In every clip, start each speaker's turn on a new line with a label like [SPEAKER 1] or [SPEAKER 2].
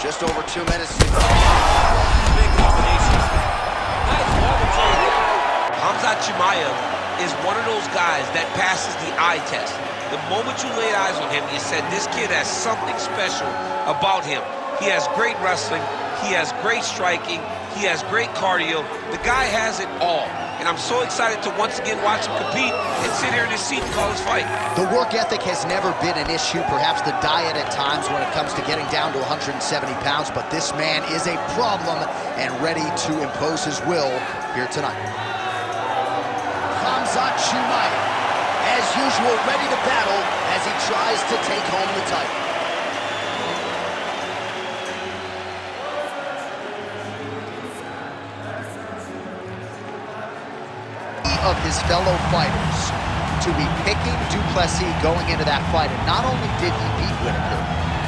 [SPEAKER 1] Just over 2 minutes to go.
[SPEAKER 2] Big combination. Nice level change. Khamzat Chimaev is one of those guys that passes the eye test. The moment you laid eyes on him, you said this kid has something special about him. He has great wrestling, he has great striking, he has great cardio. The guy has it all. And I'm so excited to once again watch him compete and sit here in his seat and call his fight.
[SPEAKER 1] The work ethic has never been an issue, perhaps the diet at times when it comes to getting down to 170 pounds, but this man is a problem and ready to impose his will here tonight. Khamzat Chimaev, as usual, ready to battle as he tries to take home the title. Of his fellow fighters to be picking Du Plessis going into that fight, and not only did he beat Whitaker,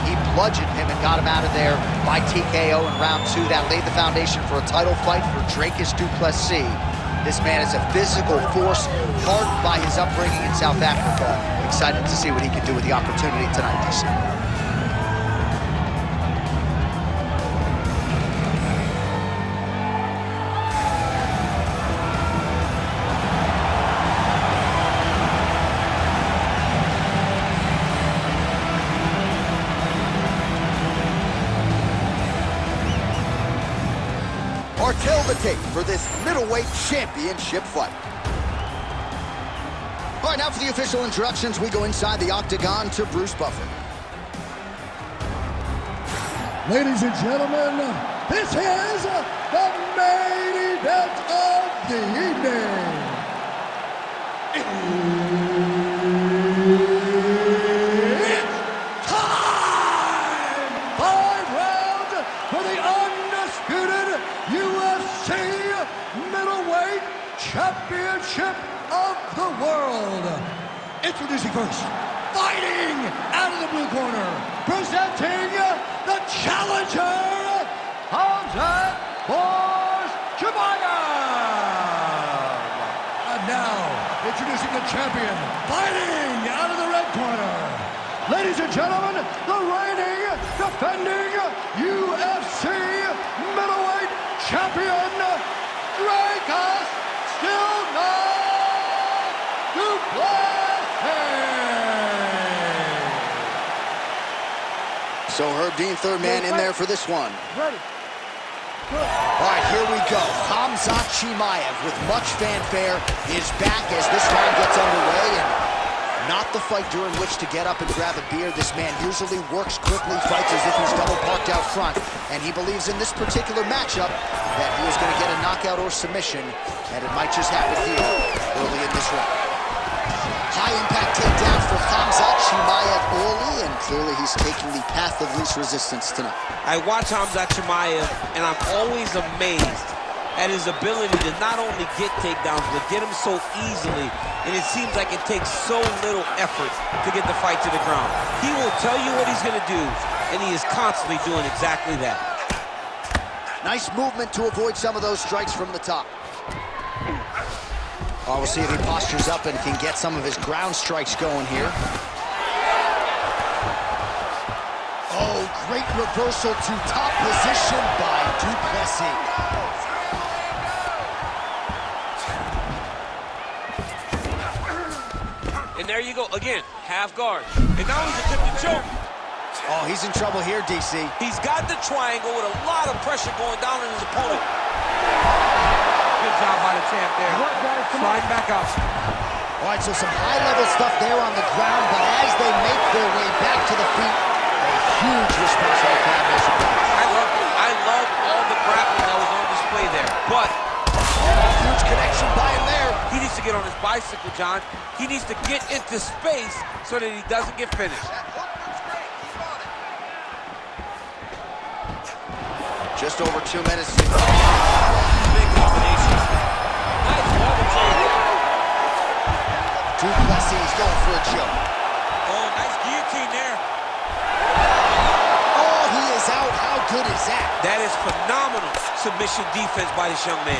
[SPEAKER 1] he bludgeoned him and got him out of there by TKO in round 2. That laid the foundation for a title fight for Dricus du Plessis. This man is a physical force, hardened by his upbringing in South Africa. Excited to see what he can do with the opportunity tonight, DC. Tell the tape for this middleweight championship fight. All right, now for the official introductions, we go inside the octagon to Bruce Buffer.
[SPEAKER 3] Ladies and gentlemen, this is the main event of the evening. It's time! 5 rounds for the undisputed UFC middleweight championship of the world. Introducing first, fighting out of the blue corner, presenting the challenger, Khamzat Chimaev. And now, introducing the champion, fighting out of the red corner. Ladies and gentlemen, the reigning, defending UFC middleweight champion, Dricus du Plessis.
[SPEAKER 1] So Herb Dean, third man in there for this one.
[SPEAKER 3] Ready.
[SPEAKER 1] All right, here we go. Khamzat Chimaev, with much fanfare, is back as this round gets underway, and not the fight during which to get up and grab a beer. This man usually works quickly, fights as if he's double parked out front, and he believes in this particular matchup that he is going to get a knockout or submission, and it might just happen here early in this round. High-impact takedown for Khamzat Chimaev early, and clearly he's taking the path of least resistance tonight.
[SPEAKER 2] I watch Khamzat Chimaev, and I'm always amazed at his ability to not only get takedowns, but get them so easily, and it seems like it takes so little effort to get the fight to the ground. He will tell you what he's going to do, and he is constantly doing exactly that.
[SPEAKER 1] Nice movement to avoid some of those strikes from the top. Oh, we'll see if he postures up and can get some of his ground strikes going here. Oh, great reversal to top position by Du Plessis.
[SPEAKER 2] And there you go, again, half guard. And now he's attempting to choke.
[SPEAKER 1] Oh, he's in trouble here, DC.
[SPEAKER 2] He's got the triangle with a lot of pressure going down on his opponent. Good job by the champ there. Sliding back out.
[SPEAKER 1] All right, so some high-level stuff there on the ground, but as they make their way back to the feet, a huge response from the crowd.
[SPEAKER 2] I love all the grappling that was on display there, but
[SPEAKER 1] huge connection by him there.
[SPEAKER 2] he needs to get on his bicycle, John. He needs to get into space so that he doesn't get finished.
[SPEAKER 1] Just over 2 minutes to go.
[SPEAKER 2] Big combination. Nice level change.
[SPEAKER 1] Du Plessis going for a choke.
[SPEAKER 2] Oh, nice guillotine there.
[SPEAKER 1] Oh, he is out. How good is that?
[SPEAKER 2] That is phenomenal submission defense by this young man.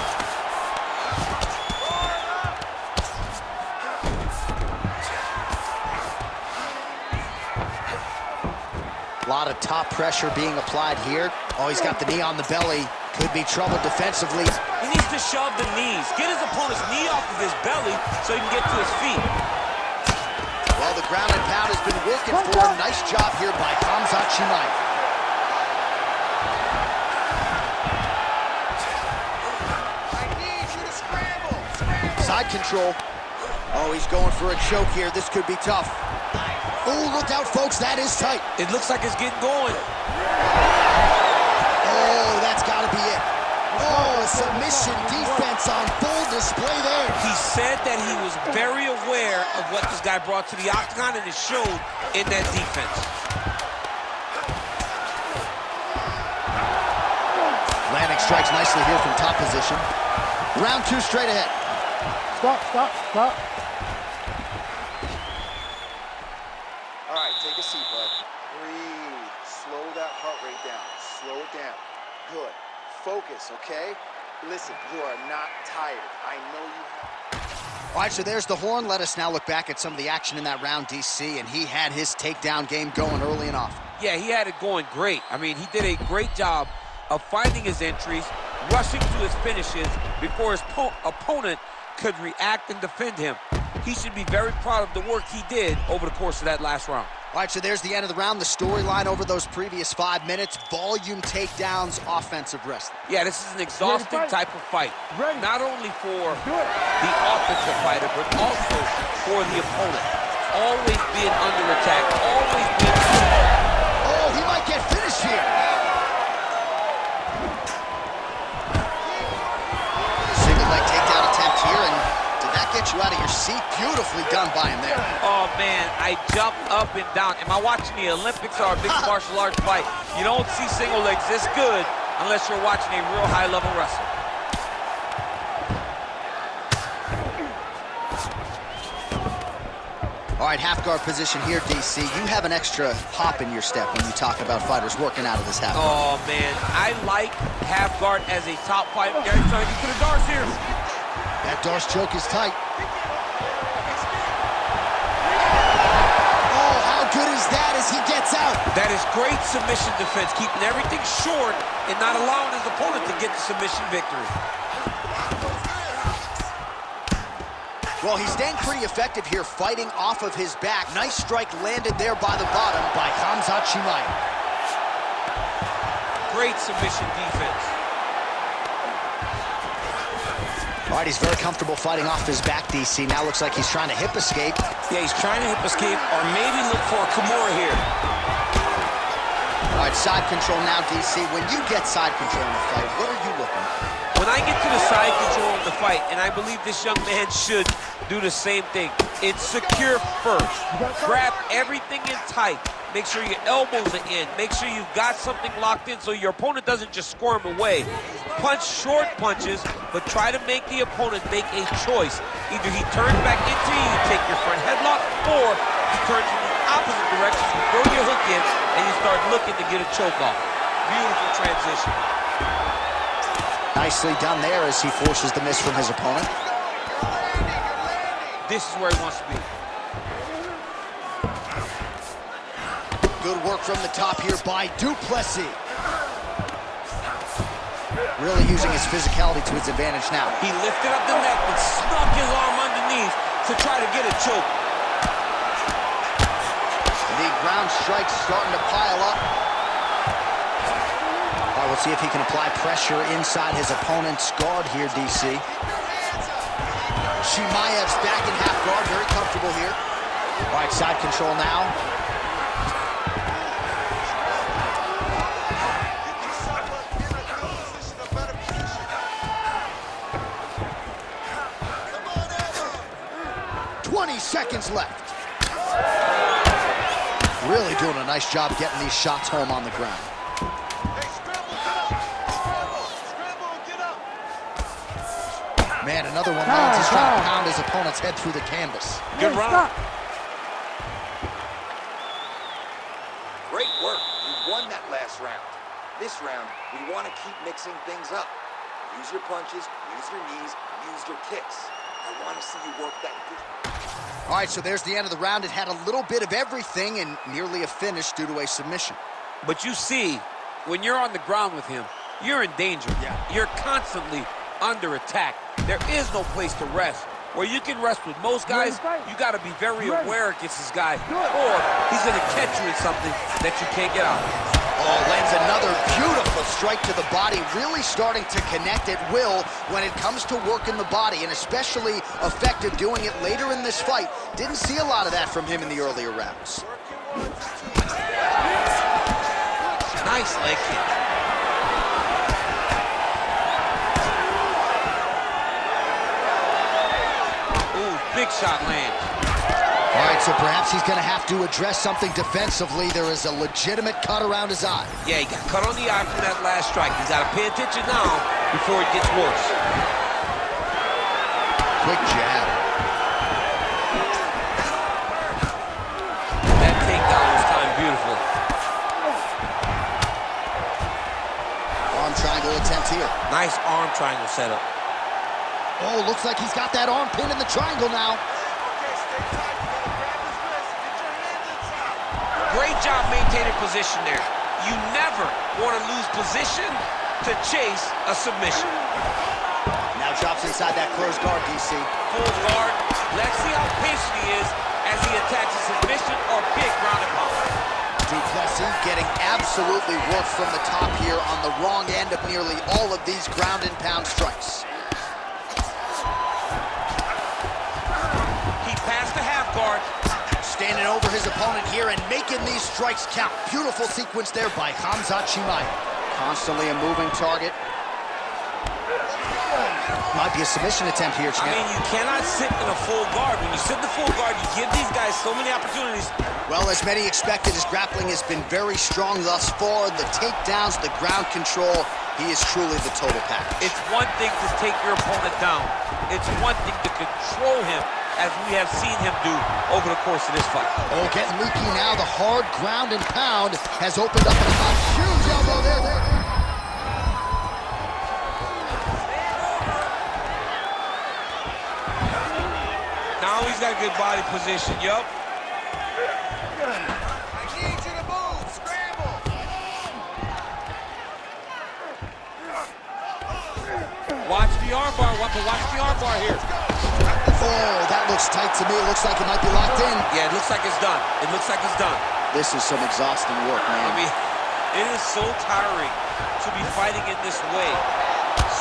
[SPEAKER 1] A lot lot of top pressure being applied here. Oh, he's got the knee on the belly. Could be trouble defensively.
[SPEAKER 2] He needs to shove the knees. Get his opponent's knee off of his belly so he can get to his feet.
[SPEAKER 1] Well, the ground and pound has been working for him. Nice job here by Khamzat Chimaev.
[SPEAKER 4] I need you to scramble.
[SPEAKER 1] Side control. Oh, he's going for a choke here. This could be tough. Oh, look out, folks. That is tight.
[SPEAKER 2] It looks like it's getting going.
[SPEAKER 1] Oh, that's got to be it. Oh, submission defense on full display there.
[SPEAKER 2] He said that he was very aware of what this guy brought to the octagon, and it showed in that defense.
[SPEAKER 1] Landing strikes nicely here from top position. Round 2 straight ahead.
[SPEAKER 3] Stop.
[SPEAKER 4] All right, take a seat, bud. Breathe. Slow that heart rate down. Slow it down. Good. Focus, okay? Listen, you are not tired. I know you have.
[SPEAKER 1] All right, so there's the horn. Let us now look back at some of the action in that round, DC, and he had his takedown game going early and often.
[SPEAKER 2] Yeah, he had it going great. I mean, he did a great job of finding his entries, rushing to his finishes before his opponent could react and defend him. He should be very proud of the work he did over the course of that last round.
[SPEAKER 1] All right, so there's the end of the round. The storyline over those previous 5 minutes, volume takedowns, offensive wrestling.
[SPEAKER 2] Yeah, this is an exhausting type of fight.
[SPEAKER 3] Ready.
[SPEAKER 2] Not only for the offensive fighter, but also for the opponent. Always being under attack, always being...
[SPEAKER 1] Oh, he might get finished here. Single leg takedown attempt here, and did that get you out of your seat? Beautifully done by him there.
[SPEAKER 2] Oh, man, I jumped up and down. Am I watching the Olympics or a big martial arts fight? You don't see single legs this good unless you're watching a real high-level wrestler.
[SPEAKER 1] All right, half guard position here, DC. You have an extra hop in your step when you talk about fighters working out of this half guard.
[SPEAKER 2] Oh, man, I like half guard as a top fighter. There he's trying to get to the Darce here.
[SPEAKER 1] That Darce choke is tight. Oh, how good is that as he gets out?
[SPEAKER 2] That is great submission defense, keeping everything short and not allowing his opponent to get the submission victory.
[SPEAKER 1] Well, he's staying pretty effective here, fighting off of his back. Nice strike landed there by the bottom by Khamzat Chimaev.
[SPEAKER 2] Great submission defense.
[SPEAKER 1] All right, he's very comfortable fighting off his back, DC. Now looks like he's trying to hip escape.
[SPEAKER 2] Yeah, he's trying to hip escape or maybe look for a Kimura here.
[SPEAKER 1] All right, side control now, DC. When you get side control in the fight, what are you looking for?
[SPEAKER 2] When I get to the side control of the fight, and I believe this young man should do the same thing, it's secure first. Grab everything in tight. Make sure your elbows are in. Make sure you've got something locked in so your opponent doesn't just squirm away. Punch short punches, but try to make the opponent make a choice. Either he turns back into you, you take your front headlock, or he turns in the opposite direction, you throw your hook in, and you start looking to get a choke off. Beautiful transition.
[SPEAKER 1] Nicely done there as he forces the miss from his opponent.
[SPEAKER 2] This is where he wants to be.
[SPEAKER 1] Good work from the top here by du Plessis. Really using his physicality to his advantage now.
[SPEAKER 2] He lifted up the neck and snuck his arm underneath to try to get a choke.
[SPEAKER 1] The ground strikes starting to pile up. All right, we'll see if he can apply pressure inside his opponent's guard here, DC. Chimaev's back in half guard, very comfortable here. All right, side control now. 20 seconds left. Really doing a nice job getting these shots home on the ground. Man, another one lands. He's trying to pound his opponent's head through the canvas.
[SPEAKER 2] Good round.
[SPEAKER 4] Great work. You won that last round. This round, we want to keep mixing things up. Use your punches, use your knees, use your kicks. I want to see you work that good.
[SPEAKER 1] All right, so there's the end of the round. It had a little bit of everything and nearly a finish due to a submission.
[SPEAKER 2] But you see, when you're on the ground with him, you're in danger.
[SPEAKER 1] Yeah.
[SPEAKER 2] You're constantly under attack. There is no place to rest. Where you can rest with most guys, you got to be very aware against this guy, or he's going to catch you in something that you can't get out of.
[SPEAKER 1] Oh, lands another beautiful strike to the body, really starting to connect at will when it comes to working the body, and especially effective doing it later in this fight. Didn't see a lot of that from him in the earlier rounds.
[SPEAKER 2] Nice leg kick. Ooh, big shot lands.
[SPEAKER 1] All right, so perhaps he's going to have to address something defensively. There is a legitimate cut around his eye.
[SPEAKER 2] Yeah, he got cut on the eye from that last strike. He's got to pay attention now before it gets worse.
[SPEAKER 1] Quick jab.
[SPEAKER 2] That takedown was timed beautiful.
[SPEAKER 1] Arm triangle attempt here.
[SPEAKER 2] Nice arm triangle setup.
[SPEAKER 1] Oh, looks like he's got that arm pin in the triangle now.
[SPEAKER 2] Great job maintaining position there. You never want to lose position to chase a submission.
[SPEAKER 1] Now drops inside that closed guard, DC.
[SPEAKER 2] Full guard. Let's see how patient he is as he attacks a submission or big ground and pound.
[SPEAKER 1] Du Plessis getting absolutely worked from the top here on the wrong end of nearly all of these ground and pound strikes.
[SPEAKER 2] He passed the half guard.
[SPEAKER 1] Standing over his opponent here and making these strikes count. Beautiful sequence there by Khamzat Chimaev. Constantly a moving target. Might be a submission attempt here, champ.
[SPEAKER 2] I mean, you cannot sit in a full guard. When you sit in the full guard, you give these guys so many opportunities.
[SPEAKER 1] Well, as many expected, his grappling has been very strong thus far. The takedowns, the ground control, he is truly the total package.
[SPEAKER 2] It's one thing to take your opponent down. It's one thing to control him, as we have seen him do over the course of this fight.
[SPEAKER 1] Oh, getting leaky now. The hard ground and pound has opened up a huge elbow there.
[SPEAKER 2] Now he's got a good body position, yup.
[SPEAKER 4] I need you to move. Scramble.
[SPEAKER 2] Watch the armbar. Watch the armbar here.
[SPEAKER 1] Oh, that looks tight to me. It looks like it might be locked in.
[SPEAKER 2] Yeah, it looks like it's done. It looks like it's done.
[SPEAKER 1] This is some exhausting work, man.
[SPEAKER 2] I mean, it is so tiring to be fighting in this way.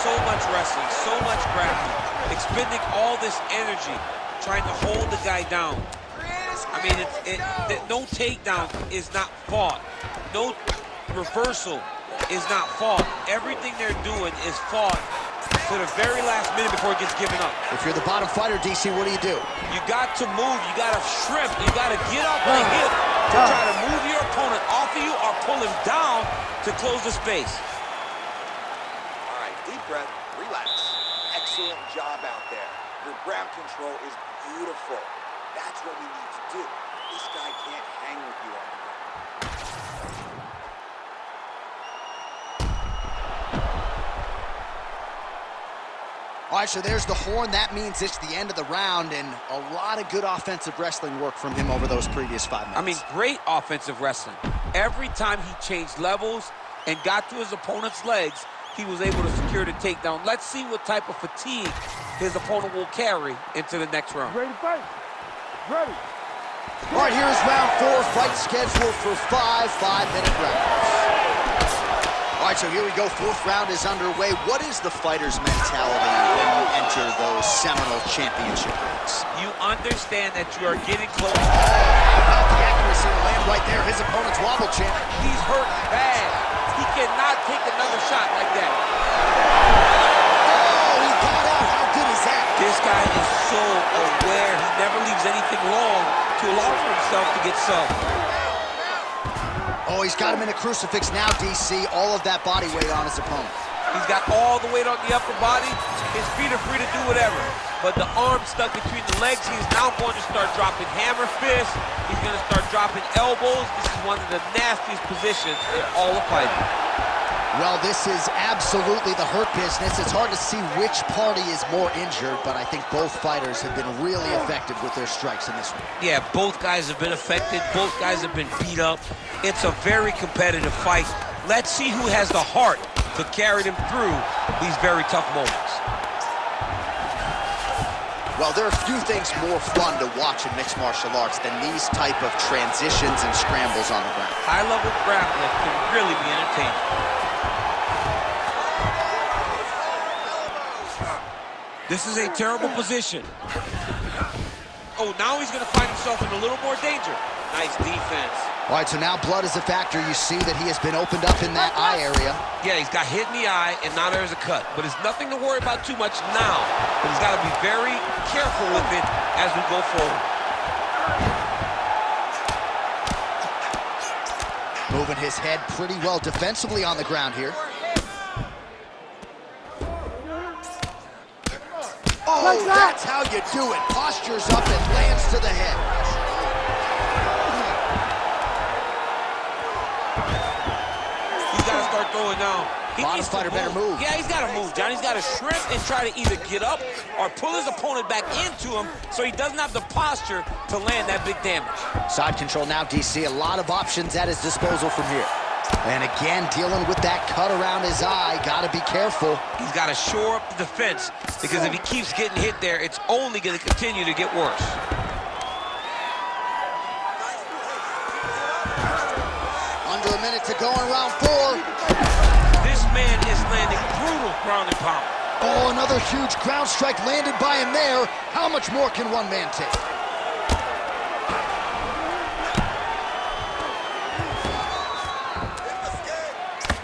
[SPEAKER 2] So much wrestling, so much grappling, expending all this energy trying to hold the guy down. I mean, no takedown is not fought. No reversal is not fought. Everything they're doing is fought to the very last minute before it gets given up.
[SPEAKER 1] If you're the bottom fighter, DC, what do?
[SPEAKER 2] You got to move. You got to shrimp. You got to get up on the hip to try to move your opponent off of you or pull him down to close the space.
[SPEAKER 4] All right, deep breath, relax. Excellent job out there. Your ground control is beautiful. That's what we need to do. This guy can't hang with you on the ground.
[SPEAKER 1] All right, so there's the horn. That means it's the end of the round, and a lot of good offensive wrestling work from him over those previous 5 minutes.
[SPEAKER 2] I mean, great offensive wrestling. Every time he changed levels and got to his opponent's legs, he was able to secure the takedown. Let's see what type of fatigue his opponent will carry into the next round.
[SPEAKER 3] Ready to fight? Ready.
[SPEAKER 1] All right, here's round 4, fight scheduled for 5 5-minute rounds. All right, so here we go. 4th round is underway. What is the fighter's mentality when you enter those seminal championship rings?
[SPEAKER 2] You understand that you are getting close.
[SPEAKER 1] About the accuracy to land right there. His opponent's wobble, champ.
[SPEAKER 2] He's hurt bad. He cannot take another shot like that.
[SPEAKER 1] Oh, he got out. How good is that?
[SPEAKER 2] This guy is so aware. He never leaves anything long to allow for himself to get subbed.
[SPEAKER 1] Oh, he's got him in a crucifix now, DC. All of that body weight on his opponent.
[SPEAKER 2] He's got all the weight on the upper body. His feet are free to do whatever. But the arm stuck between the legs. He's now going to start dropping hammer fists. He's going to start dropping elbows. This is one of the nastiest positions in all of fighting.
[SPEAKER 1] Well, this is absolutely the hurt business. It's hard to see which party is more injured, but I think both fighters have been really effective with their strikes in this one.
[SPEAKER 2] Yeah, both guys have been affected. Both guys have been beat up. It's a very competitive fight. Let's see who has the heart to carry them through these very tough moments.
[SPEAKER 1] Well, there are few things more fun to watch in mixed martial arts than these type of transitions and scrambles on the ground.
[SPEAKER 2] High-level grappling can really be entertaining. This is a terrible position. Oh, now he's going to find himself in a little more danger. Nice defense.
[SPEAKER 1] All right, so now blood is a factor. You see that he has been opened up in that eye area.
[SPEAKER 2] Yeah, he's got hit in the eye, and now there's a cut. But it's nothing to worry about too much now. But he's got to be very careful with it as we go forward.
[SPEAKER 1] Moving his head pretty well defensively on the ground here. Oh, that's how you do it. Postures up and lands to the head.
[SPEAKER 2] He's got to start throwing now.
[SPEAKER 1] Bottom fighter better move.
[SPEAKER 2] Yeah, he's got to move, John. He's got to shrimp and try to either get up or pull his opponent back into him so he doesn't have the posture to land that big damage.
[SPEAKER 1] Side control now, DC. A lot of options at his disposal from here. And again, dealing with that cut around his eye. Got to be careful.
[SPEAKER 2] He's got to shore up the defense because if he keeps getting hit there, it's only going to continue to get worse.
[SPEAKER 1] Under a minute to go in round 4.
[SPEAKER 2] This man is landing brutal ground and pound.
[SPEAKER 1] Oh, another huge ground strike landed by him there. How much more can one man take?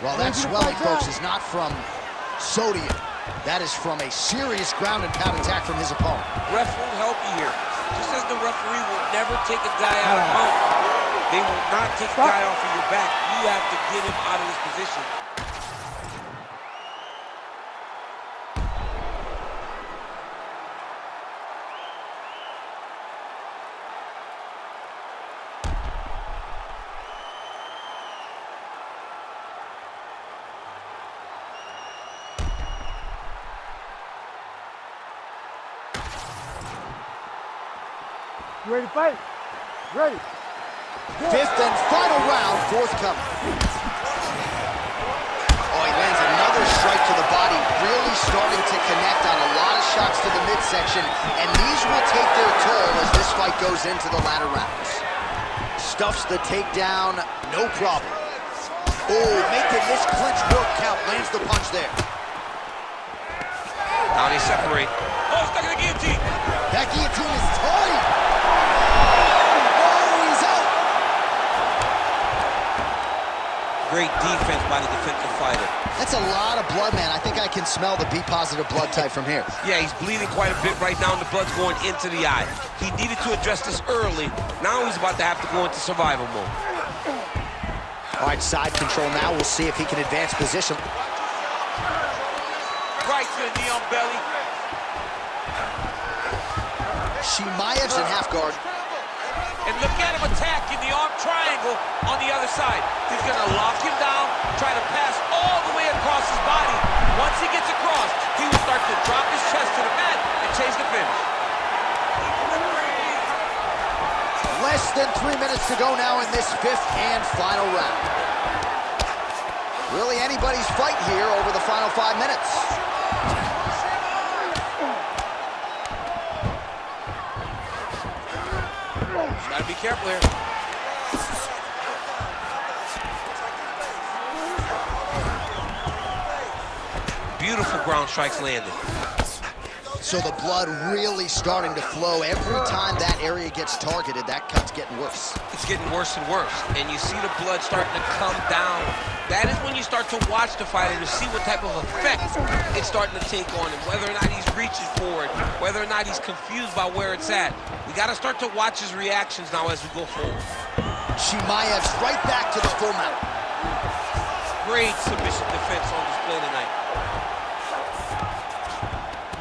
[SPEAKER 1] Well, that swelling, folks, is not from sodium. That is from a serious ground and pound attack from his opponent.
[SPEAKER 2] Ref won't help you here. Just as the referee will never take a guy out of mount, they will not take a guy off of your back. You have to get him out of this position.
[SPEAKER 3] You ready to fight? Ready.
[SPEAKER 1] Fifth and final round, forthcoming. Oh, he lands another strike to the body, really starting to connect on a lot of shots to the midsection, and these will take their toll as this fight goes into the latter rounds. Stuffs the takedown, no problem. Oh, making this clinch work count, lands the punch there.
[SPEAKER 2] Now they separate. Oh, stuck in the guillotine.
[SPEAKER 1] That guillotine is tight.
[SPEAKER 2] Great defense by the defensive fighter.
[SPEAKER 1] That's a lot of blood, man. I think I can smell the B-positive blood type from here.
[SPEAKER 2] Yeah, he's bleeding quite a bit right now, and the blood's going into the eye. He needed to address this early. Now he's about to have to go into survival mode.
[SPEAKER 1] All right, side control now. We'll see if he can advance position.
[SPEAKER 2] Right to the knee on belly.
[SPEAKER 1] Chimaev's in half guard.
[SPEAKER 2] And look at him attack in the arm triangle on the other side. He's going to lock him down, try to pass all the way across his body. Once he gets across, he will start to drop his chest to the mat and chase the finish.
[SPEAKER 1] Less than 3 minutes to go now in this fifth and final round. Really anybody's fight here over the final 5 minutes.
[SPEAKER 2] Gotta be careful here. Beautiful ground strikes landed.
[SPEAKER 1] So the blood really starting to flow. Every time that area gets targeted, that cut's getting worse.
[SPEAKER 2] It's getting worse and worse. And you see the blood starting to come down. That is when you start to watch the fighter to see what type of effect it's starting to take on him, whether or not he's reaching for it, whether or not he's confused by where it's at. We got to start to watch his reactions now as we go forward.
[SPEAKER 1] Chimaev's right back to the full mount.
[SPEAKER 2] Great submission defense on display tonight.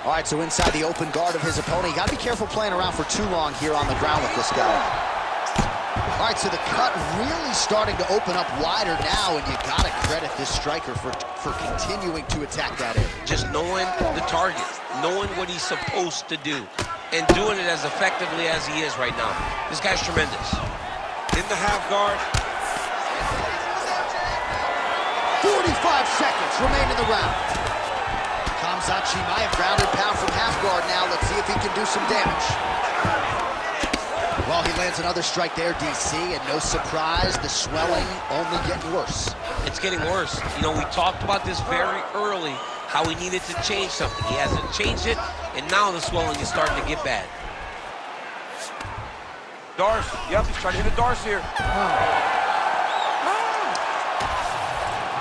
[SPEAKER 1] All right, so inside the open guard of his opponent. You got to be careful playing around for too long here on the ground with this guy. All right, so the cut really starting to open up wider now, and you gotta credit this striker for continuing to attack that area.
[SPEAKER 2] Just knowing the target, knowing what he's supposed to do, and doing it as effectively as he is right now. This guy's tremendous. In the half guard.
[SPEAKER 1] 45 seconds remain in the round. Khamzat Chimaev ground and pound from half guard now. Let's see if he can do some damage. Well, he lands another strike there, DC, and no surprise, the swelling only getting worse.
[SPEAKER 2] It's getting worse. You know, we talked about this very early, how he needed to change something. He hasn't changed it, and now the swelling is starting to get bad.
[SPEAKER 5] Darce, yep, he's trying to hit a Darce here.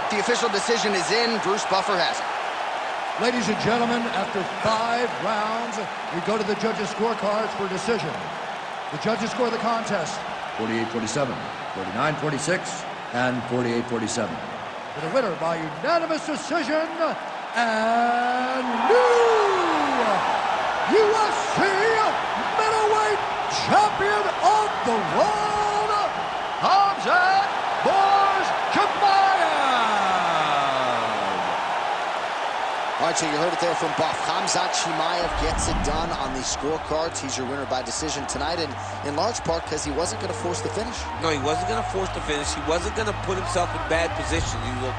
[SPEAKER 1] The official decision is in. Bruce Buffer has it.
[SPEAKER 3] Ladies and gentlemen, after 5 rounds, we go to the judges' scorecards for decision. The judges score the contest 48-47, 49-46, and 48-47. For the winner by unanimous decision, and new UFC middleweight champion of the world, Khamzat Chimaev.
[SPEAKER 1] All right, so you heard it there from Buff. Khamzat Chimaev gets it done on the scorecards. He's your winner by decision tonight, and in large part because he wasn't going to force the finish.
[SPEAKER 2] No, he wasn't going to force the finish. He wasn't going to put himself in bad positions. He will